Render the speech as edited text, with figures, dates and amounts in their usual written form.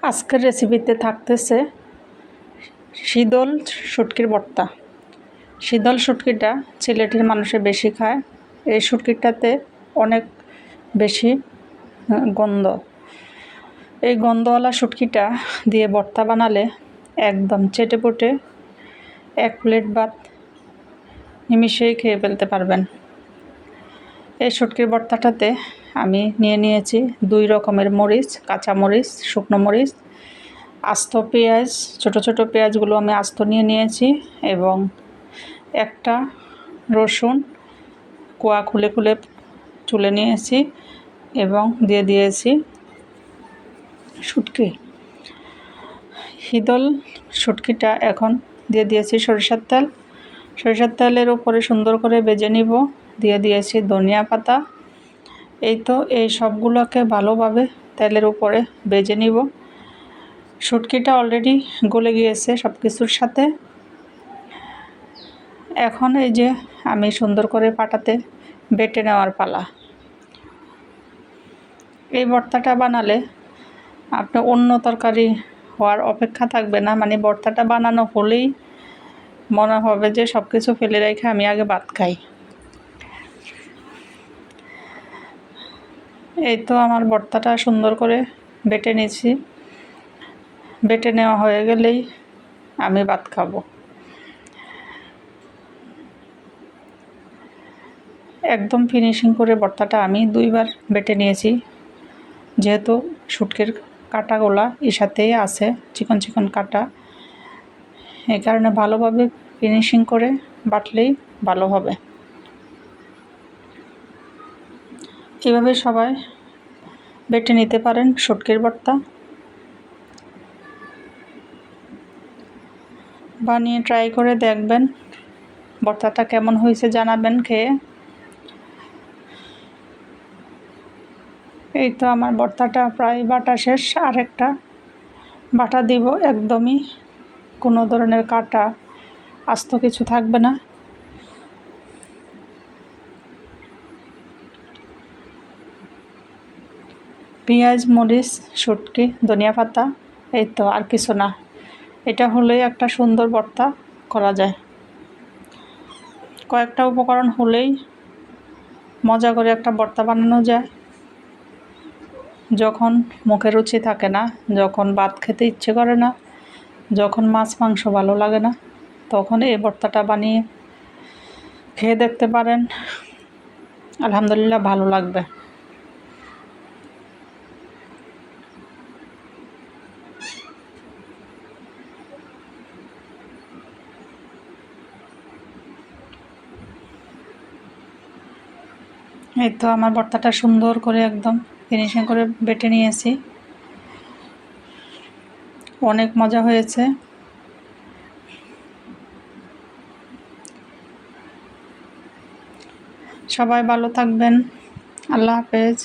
আজকের রেসিপিতে থাকতেছে শীতল শুটকির ভর্তা। শীতল শুটকিটা সিলেটের মানুষে বেশি খায়। এই শুটকিটাতে অনেক বেশি গন্ধ। এই গন্ধওয়ালা শুটকিটা দিয়ে ভর্তা বানালে একদম চেটেপুটে এক প্লেট ভাত নিমিষেই খেয়ে ফেলতে পারবেন। এই শুটকির ভর্তাটাতে আমি নিয়েছি 2 রকমের মরিচ, কাঁচা মরিচ, শুকনো মরিচ, আস্ত পেঁয়াজ, ছোট ছোট পেঁয়াজগুলো আমি আস্ত নিয়েছি এবং একটা রসুন কোয়া খুলে খুলে তুলে নিয়েছি এবং দিয়ে দিয়েছি শুটকি। শীতল শুটকিটা এখন দিয়ে দিয়েছি সরিষার তেল। সরিষার তেলের উপরে সুন্দর করে ভেজে নিব। দিয়ে দিয়েছি ধনিয়া পাতা। এই সবগুলোকে ভালোভাবে তেলের উপরে ভেজে নিব। শুটকিটা অলরেডি গলে গিয়েছে সব কিছুর সাথে। এখন এই যে আমি সুন্দর করে পাটাতে বেটে নেওয়ার পালা। এই ভর্তাটা বানালে আপনি অন্য তরকারি হওয়ার অপেক্ষা থাকবে না, মানে ভর্তাটা বানানো হলেই মনে হবে যে সব কিছু ফেলে রেখে আমি আগে ভাত খাই। এই তো আমার ভর্তাটা সুন্দর করে বেটে নিয়েছি। বেটে নেওয়া হয়ে গেলেই আমি ভাত খাবো। একদম ফিনিশিং করে ভর্তাটা আমি 2 বার বেটে নিয়েছি, যেহেতু শুটকির কাঁটাগুলা এর সাথেই আছে, চিকন চিকন কাঁটা। এই কারণে ভালোভাবে ফিনিশিং করে বাটলেই ভালো হবে। এভাবে সবাই বেটে নিতে পারেন শুটকির ভর্তা। বানিয়ে ট্রাই করে দেখবেন, ভর্তাটা কেমন হয়েছে জানাবেন খেয়ে। এই তো আমার ভর্তাটা প্রায় বাটা শেষ। আরেকটা বাটা দিব, একদমই কোনো ধরনের কাঁটা আস্ত কিছু থাকবে না। পেঁয়াজ, মরিচ, শুটকি, ধনিয়া পাতা, এই তো আর কিছু না। এটা হলেই একটা সুন্দর ভর্তা করা যায়। কয়েকটা উপকরণ হলেই মজা করে একটা ভর্তা বানানো যায়। যখন মুখে রুচি থাকে না, যখন ভাত খেতে ইচ্ছে করে না, যখন মাছ মাংস ভালো লাগে না, তখন এই ভর্তাটা বানিয়ে খেয়ে দেখতে পারেন। আলহামদুলিল্লাহ ভালো লাগবে। এই তো আমার ভর্তাটা সুন্দর করে একদম ফিনিশিং করে বেটে নিয়েছি। অনেক মজা হয়েছে। সবাই ভালো থাকবেন। আল্লাহ হাফেজ।